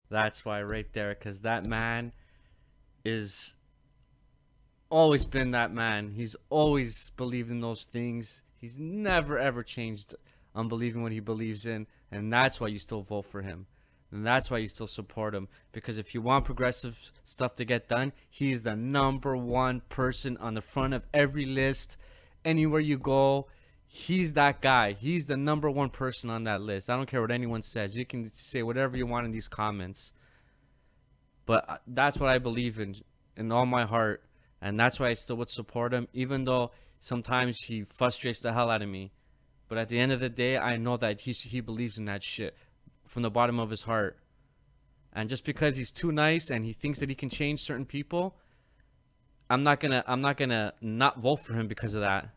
That's why right there, because that man is always been that man. He's always believed in those things. He's never ever changed on believing what he believes in, and that's why you still vote for him. And that's why you still support him. Because if you want progressive stuff to get done, he's the number one person on the front of every list. Anywhere you go, he's that guy. He's the number one person on that list. I don't care what anyone says. You can say whatever you want in these comments. But that's what I believe in all my heart. And that's why I still would support him, even though sometimes he frustrates the hell out of me. But at the end of the day, I know that he believes in that shit from the bottom of his heart. And just because he's too nice and he thinks that he can change certain people, I'm not gonna not vote for him because of that.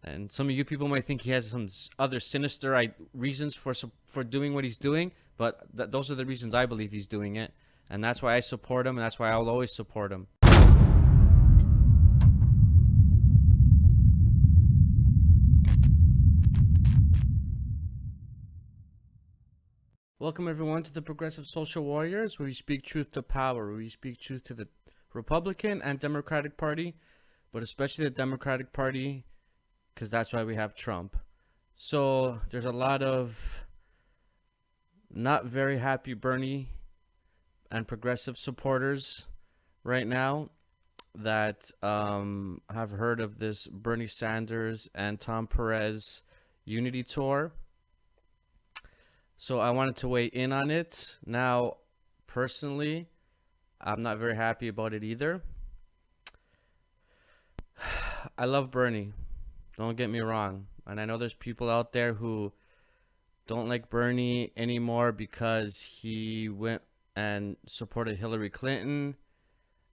And some of you people might think he has some other sinister reasons for doing what he's doing, but those are the reasons I believe he's doing it, and that's why I support him, and that's why I'll always support him. Welcome everyone to the Progressive Social Warriors, where we speak truth to power, where we speak truth to the Republican and Democratic Party, but especially the Democratic Party, because that's why we have Trump. So there's a lot of not very happy Bernie and progressive supporters right now that have heard of this Bernie Sanders and Tom Perez unity tour. So I wanted to weigh in on it. Now, personally, I'm not very happy about it either. I love Bernie. Don't get me wrong. And I know there's people out there who don't like Bernie anymore because he went and supported Hillary Clinton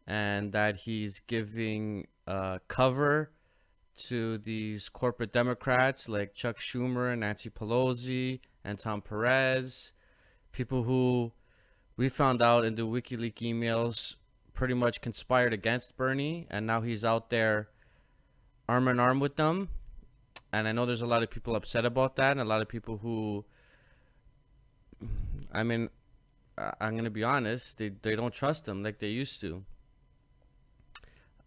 and that he's giving cover to these corporate Democrats like Chuck Schumer and Nancy Pelosi and Tom Perez, people who we found out in the WikiLeaks emails pretty much conspired against Bernie, and now he's out there arm in arm with them. And I know there's a lot of people upset about that, and a lot of people who, I mean, I'm going to be honest, they don't trust him like they used to.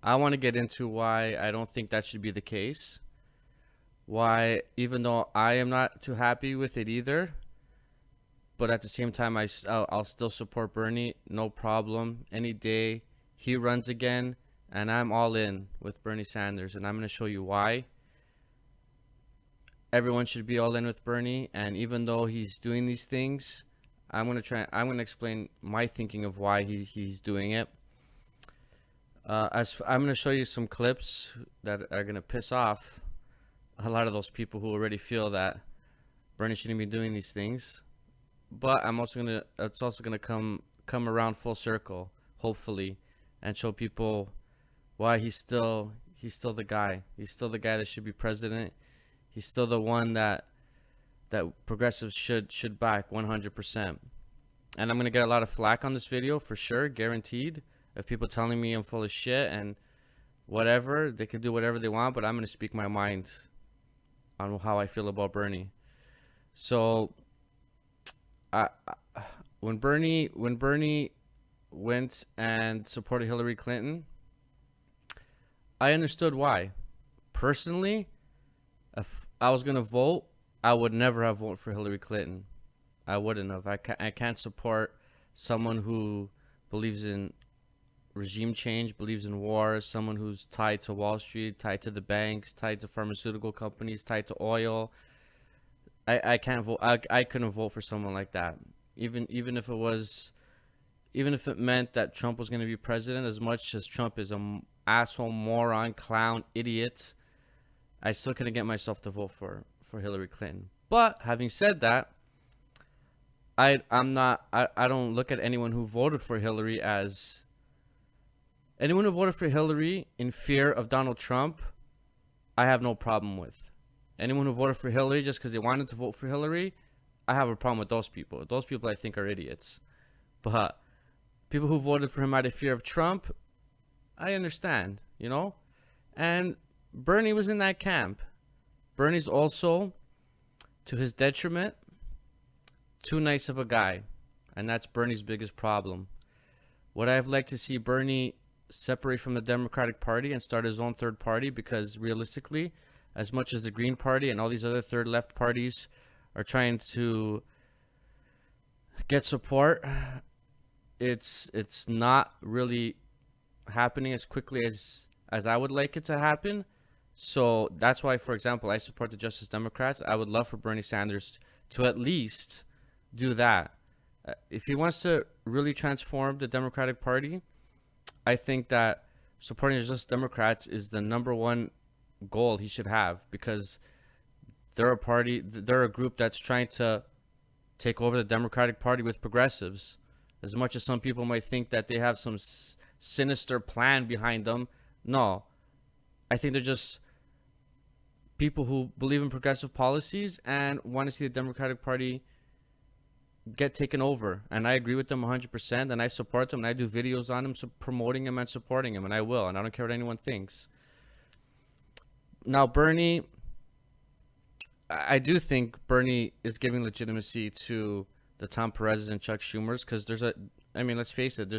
I want to get into why I don't think that should be the case. Why, even though I am not too happy with it either, but at the same time, I'll still support Bernie, no problem. Any day he runs again, and I'm all in with Bernie Sanders, and I'm going to show you why. Everyone should be all in with Bernie, and even though he's doing these things, I'm going to explain my thinking of why he's doing it. I'm going to show you some clips that are going to piss off a lot of those people who already feel that Bernie shouldn't be doing these things. But it's also gonna come around full circle, hopefully, and show people why he's still the guy. He's still the guy that should be president. He's still the one that progressives should back 100%. And I'm gonna get a lot of flack on this video for sure, guaranteed. Of people telling me I'm full of shit and whatever, they can do whatever they want, but I'm gonna speak my mind on how I feel about Bernie. So, when Bernie went and supported Hillary Clinton, I understood why. Personally, if I was gonna vote, I would never have voted for Hillary Clinton. I wouldn't have. I can't support someone who believes in regime change, believes in war, someone who's tied to Wall Street, tied to the banks, tied to pharmaceutical companies, tied to oil. I can't vote. I couldn't vote for someone like that. Even if it meant that Trump was going to be president, as much as Trump is an asshole, moron, clown, idiot, I still couldn't get myself to vote for Hillary Clinton. But having said that, I don't look at anyone who voted for Hillary as anyone who voted for Hillary in fear of Donald Trump. I have no problem with. Anyone who voted for Hillary just because they wanted to vote for Hillary, I have a problem with those people. Those people I think are idiots. But people who voted for him out of fear of Trump, I understand, you know? And Bernie was in that camp. Bernie's also, to his detriment, too nice of a guy. and that's Bernie's biggest problem. Would I have liked to see Bernie separate from the Democratic Party and start his own third party? Because realistically, as much as the Green Party and all these other third left parties are trying to get support, it's not really happening as quickly as I would like it to happen. So that's why, for example, I support the Justice Democrats. I would love for Bernie Sanders to at least do that. If he wants to really transform the Democratic Party, I think that supporting the Justice Democrats is the number one goal he should have, because they're a group that's trying to take over the Democratic Party with progressives. As much as some people might think that they have some sinister plan behind them, no. I think they're just people who believe in progressive policies and want to see the Democratic Party get taken over. And I agree with them 100%, and I support them, and I do videos on them, so promoting him and supporting him, and I will, and I don't care what anyone thinks. Now, Bernie, I do think Bernie is giving legitimacy to the Tom Perez's and Chuck Schumer's, because let's face it,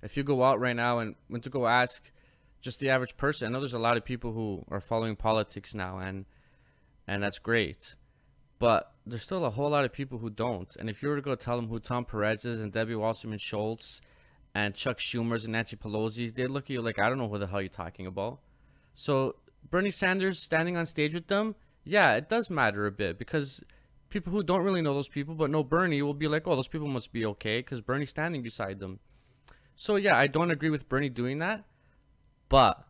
if you go out right now and went to go ask just the average person, I know there's a lot of people who are following politics now, and that's great. But there's still a whole lot of people who don't. And if you were to go tell them who Tom Perez is and Debbie Wassermann Schultz and Chuck Schumer's and Nancy Pelosi's, they'd look at you like, I don't know what the hell you're talking about. So Bernie Sanders standing on stage with them, yeah, it does matter a bit, because people who don't really know those people but know Bernie will be like, oh, those people must be okay because Bernie's standing beside them. So yeah, I don't agree with Bernie doing that. But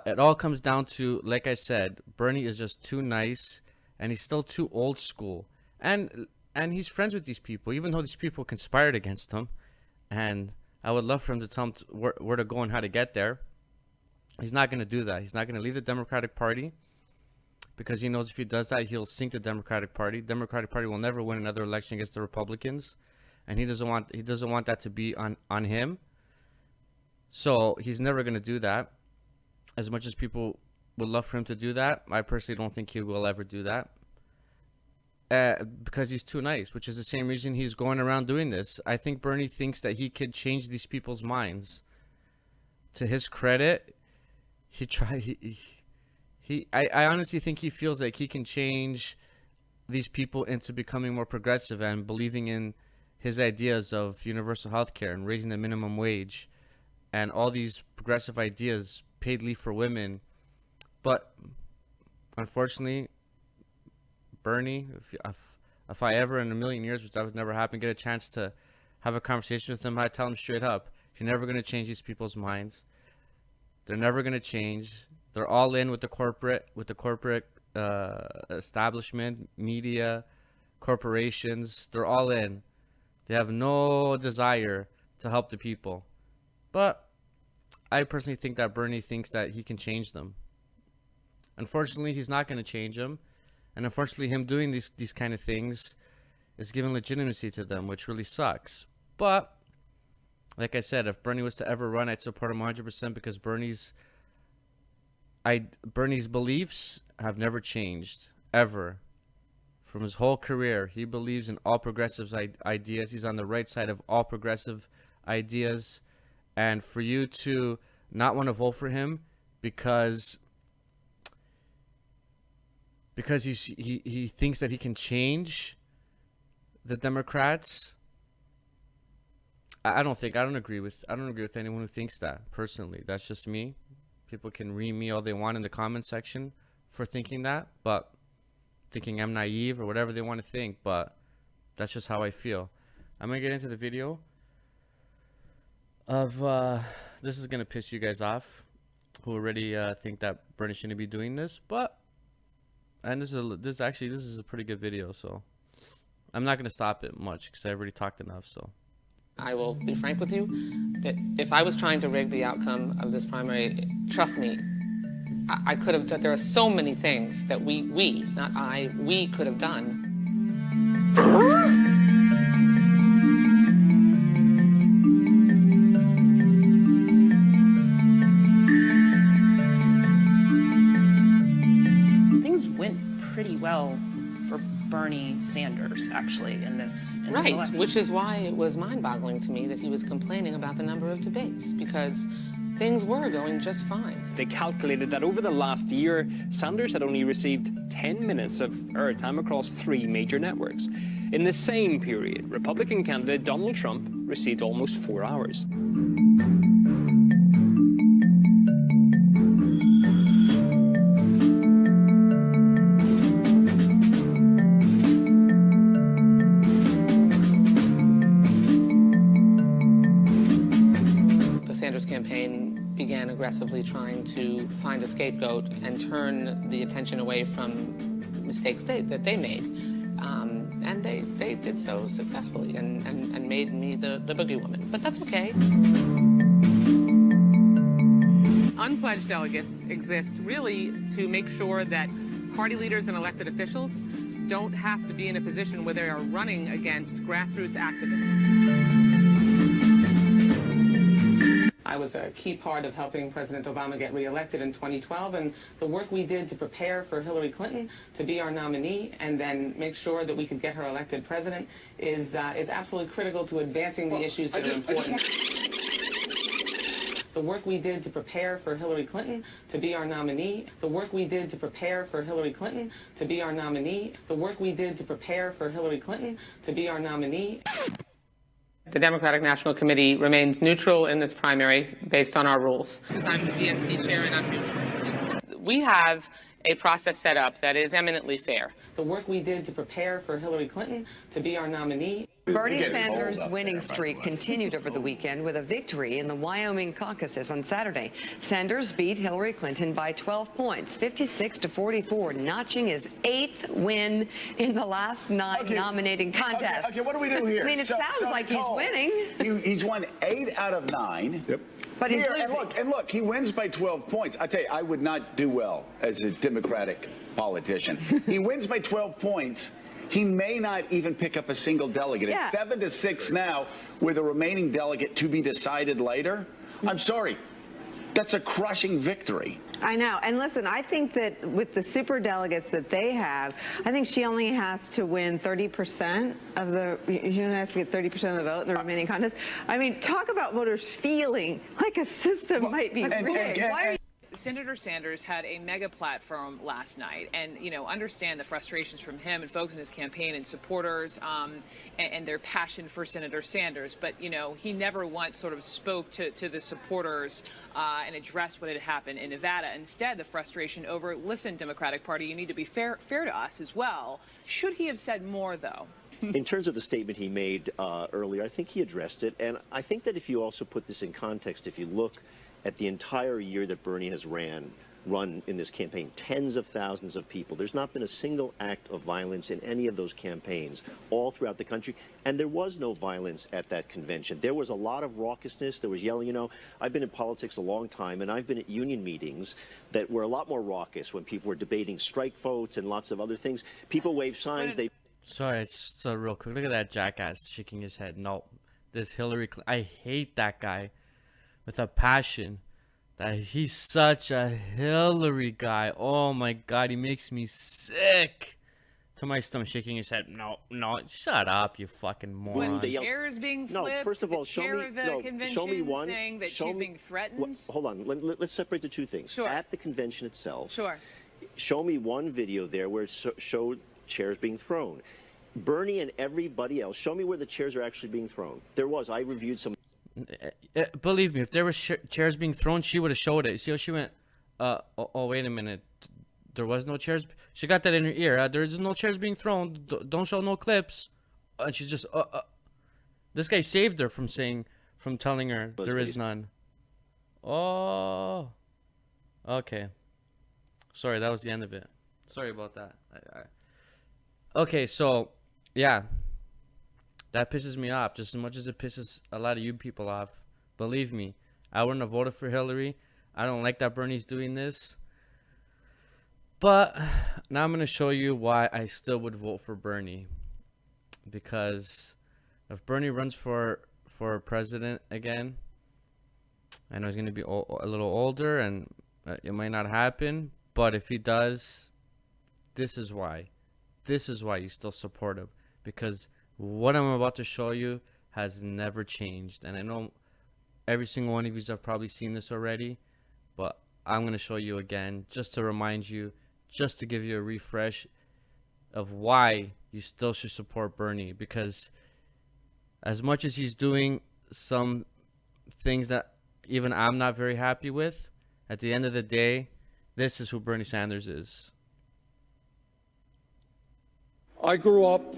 it all comes down to, like I said, Bernie is just too nice, and he's still too old school. And he's friends with these people, even though these people conspired against him. And I would love for him to tell them where to go and how to get there. He's not going to do that. He's not going to leave the Democratic Party, because he knows if he does that, he'll sink the Democratic Party. The Democratic Party will never win another election against the Republicans, and he doesn't want that to be on him. So he's never going to do that. As much as people would love for him to do that, I personally don't think he will ever do that. Because he's too nice, which is the same reason he's going around doing this. I think Bernie thinks that he could change these people's minds. To his credit, I honestly think he feels like he can change these people into becoming more progressive and believing in his ideas of universal health care and raising the minimum wage and all these progressive ideas, paid leave for women. But unfortunately, Bernie, if I ever in a million years, which that would never happen, get a chance to have a conversation with him, I tell him straight up, you're never going to change these people's minds. They're never going to change. They're all in with the corporate establishment, media, corporations. They're all in. They have no desire to help the people. But I personally think that Bernie thinks that he can change them. Unfortunately, he's not going to change them. And unfortunately, him doing these kind of things is giving legitimacy to them, which really sucks. But like I said, if Bernie was to ever run, I'd support him 100%, because Bernie's beliefs have never changed, ever. From his whole career, he believes in all progressive ideas. He's on the right side of all progressive ideas. And for you to not want to vote for him because he thinks that he can change the Democrats, I don't agree with anyone who thinks that. Personally, that's just me. People can read me all they want in the comment section for thinking that, but thinking I'm naive or whatever they want to think, but that's just how I feel. I'm gonna get into the video of this is gonna piss you guys off who already think that Bernie shouldn't be doing this, and this is a pretty good video, so I'm not gonna stop it much because I already talked enough. So I will be frank with you that if I was trying to rig the outcome of this primary, trust me, I could have done. There are so many things that we could have done. Things went pretty well for Bernie Sanders, actually, in this Right, election. which is why it was mind-boggling to me that he was complaining about the number of debates, because things were going just fine. They calculated that over the last year, Sanders had only received 10 minutes of airtime across 3 major networks. In the same period, Republican candidate Donald Trump received almost 4 hours. The Sanders campaign began aggressively trying to find a scapegoat and turn the attention away from mistakes that they made. And they did so successfully and made me the boogie woman. But that's okay. Unpledged delegates exist really to make sure that party leaders and elected officials don't have to be in a position where they are running against grassroots activists. I was a key part of helping President Obama get reelected in 2012, and the work we did to prepare for Hillary Clinton to be our nominee and then make sure that we could get her elected president is absolutely critical to advancing the issues that are important. The work we did to prepare for Hillary Clinton to be our nominee, the work we did to prepare for Hillary Clinton to be our nominee, the work we did to prepare for Hillary Clinton to be our nominee. The Democratic National Committee remains neutral in this primary based on our rules. Because I'm the DNC chair and I'm neutral. We have a process set up that is eminently fair. The work we did to prepare for Hillary Clinton to be our nominee. Bernie Sanders' winning streak continued over the weekend with a victory in the Wyoming caucuses on Saturday. Sanders beat Hillary Clinton by 12 points, 56-44, notching his 8th win in the last 9 nominating contests. Okay, what do we do here? I mean, it sounds like he's winning. He's won 8 out of 9. Yep. But he's Here, losing. and look, he wins by 12 points. I tell you, I would not do well as a Democratic politician. He wins by 12 points. He may not even pick up a single delegate. Yeah. It's 7-6 now, with a remaining delegate to be decided later. I'm sorry. That's a crushing victory. I know. And listen, I think that with the super delegates that they have, I think she only has to win 30% of the, she only has to get 30% of the vote in the remaining contest. I mean, talk about voters feeling like a system might be rigged. Why are you Senator Sanders had a mega platform last night, and understand the frustrations from him and folks in his campaign and supporters, and their passion for Senator Sanders. But he never once sort of spoke to the supporters and addressed what had happened in Nevada. Instead, the frustration over, listen, Democratic Party, you need to be fair to us as well. Should he have said more, though? In terms of the statement he made earlier, I think he addressed it, and I think that if you also put this in context, if you look at the entire year that Bernie has run in this campaign, tens of thousands of people. There's not been a single act of violence in any of those campaigns all throughout the country, and there was no violence at that convention. There was a lot of raucousness. There was yelling. I've been in politics a long time, and I've been at union meetings that were a lot more raucous when people were debating strike votes and lots of other things. People waved signs. Sorry, just real quick. Look at that jackass shaking his head. No, this Hillary Clinton. I hate that guy with a passion. That he's such a Hillary guy. Oh my God, he makes me sick to my stomach, shaking his head. No, shut up, you fucking moron. Chairs being flipped. No, first of all, show me one. Saying that she's being threatened. Hold on, let's separate the two things. Sure. At the convention itself. Sure. Show me one video there where it showed chairs being thrown. Bernie and everybody else, show me where the chairs are actually being thrown. There was. I reviewed some. Believe me, if there were chairs being thrown, she would have showed it. See how she went, oh, wait a minute. There was no chairs. She got that in her ear. There's no chairs being thrown. Don't show no clips. And she's just, This guy saved her from telling her there is none. Oh. Okay. Sorry, that was the end of it. Sorry about that. Okay, so, yeah. That pisses me off just as much as it pisses a lot of you people off. Believe me, I wouldn't have voted for Hillary. I don't like that Bernie's doing this. But now I'm going to show you why I still would vote for Bernie. Because if Bernie runs for president again, I know he's going to be a little older and it might not happen. But if he does, this is why. this is why you still support him, because what I'm about to show you has never changed. And I know every single one of you have probably seen this already, but I'm going to show you again just to remind you, just to give you a refresh of why you still should support Bernie. Because as much as he's doing some things that even I'm not very happy with, at the end of the day, this is who Bernie Sanders is. I grew up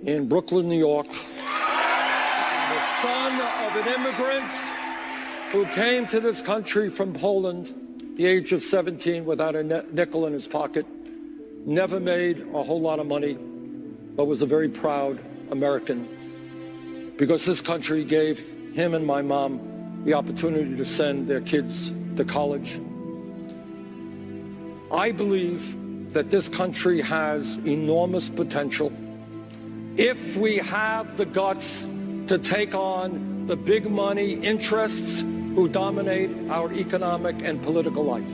in Brooklyn, New York, the son of an immigrant who came to this country from Poland at the age of 17 without a nickel in his pocket, never made a whole lot of money, but was a very proud American because this country gave him and my mom the opportunity to send their kids to college. I believe that this country has enormous potential if we have the guts to take on the big money interests who dominate our economic and political life.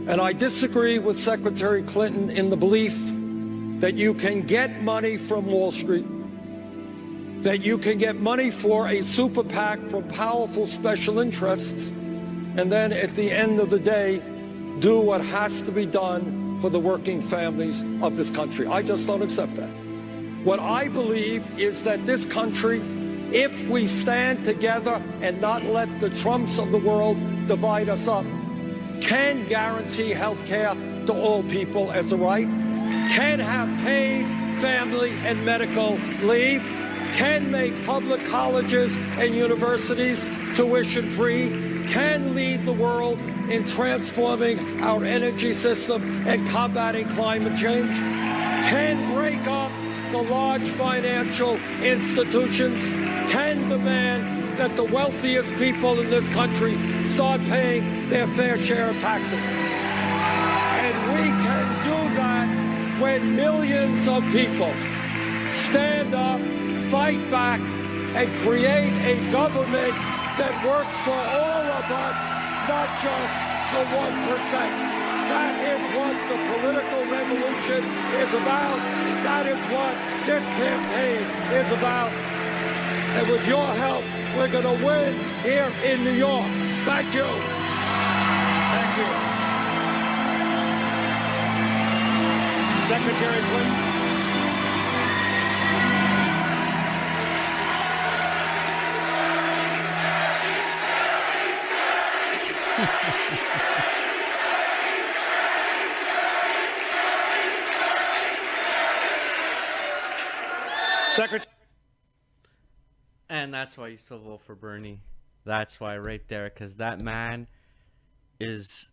And I disagree with Secretary Clinton in the belief that you can get money from Wall Street, that you can get money for a super PAC from powerful special interests, and then at the end of the day, do what has to be done for the working families of this country. I just don't accept that. What I believe is that this country, if we stand together and not let the Trumps of the world divide us up, can guarantee health care to all people as a right, can have paid family and medical leave, can make public colleges and universities tuition-free, can lead the world in transforming our energy system and combating climate change, can break up the large financial institutions, can demand that the wealthiest people in this country start paying their fair share of taxes. And we can do that when millions of people stand up, fight back, and create a government that works for all of us, not just the 1%. That is what the political revolution is about. That is what this campaign is about. And with your help, we're going to win here in New York. Thank you. Thank you. Secretary Clinton. Secretary. And that's why you still vote for Bernie. That's why right there, because that man is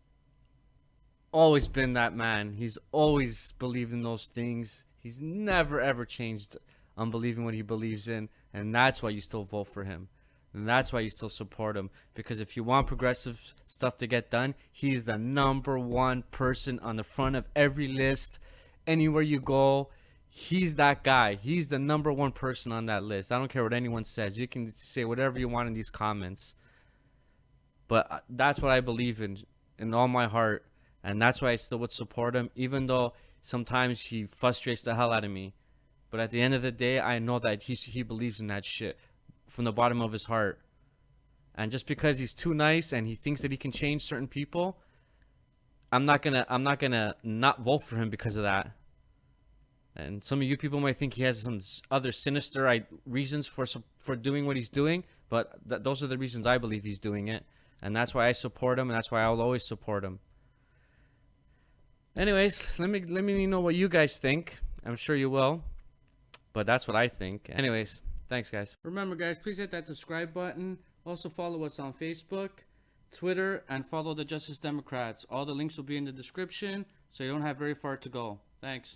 always been that man. He's always believed in those things. He's never ever changed on believing what he believes in, and that's why you still vote for him. And that's why you still support him, because if you want progressive stuff to get done, he's the #1 person on the front of every list. Anywhere you go, he's that guy. He's the #1 person on that list. I don't care what anyone says. You can say whatever you want in these comments. But that's what I believe in all my heart. And that's why I still would support him, even though sometimes he frustrates the hell out of me. But at the end of the day, I know that he believes in that shit from the bottom of his heart. And just because he's too nice and he thinks that he can change certain people, I'm not gonna not vote for him because of that. And some of you people might think he has some other sinister reasons for doing what he's doing, but those are the reasons I believe he's doing it. And that's why I support him, and that's why I will always support him. Anyways, let me know what you guys think. I'm sure you will, but that's what I think. Anyways, thanks, guys. Remember, guys, please hit that subscribe button. Also follow us on Facebook, Twitter, and follow the Justice Democrats. All the links will be in the description, so you don't have very far to go. Thanks.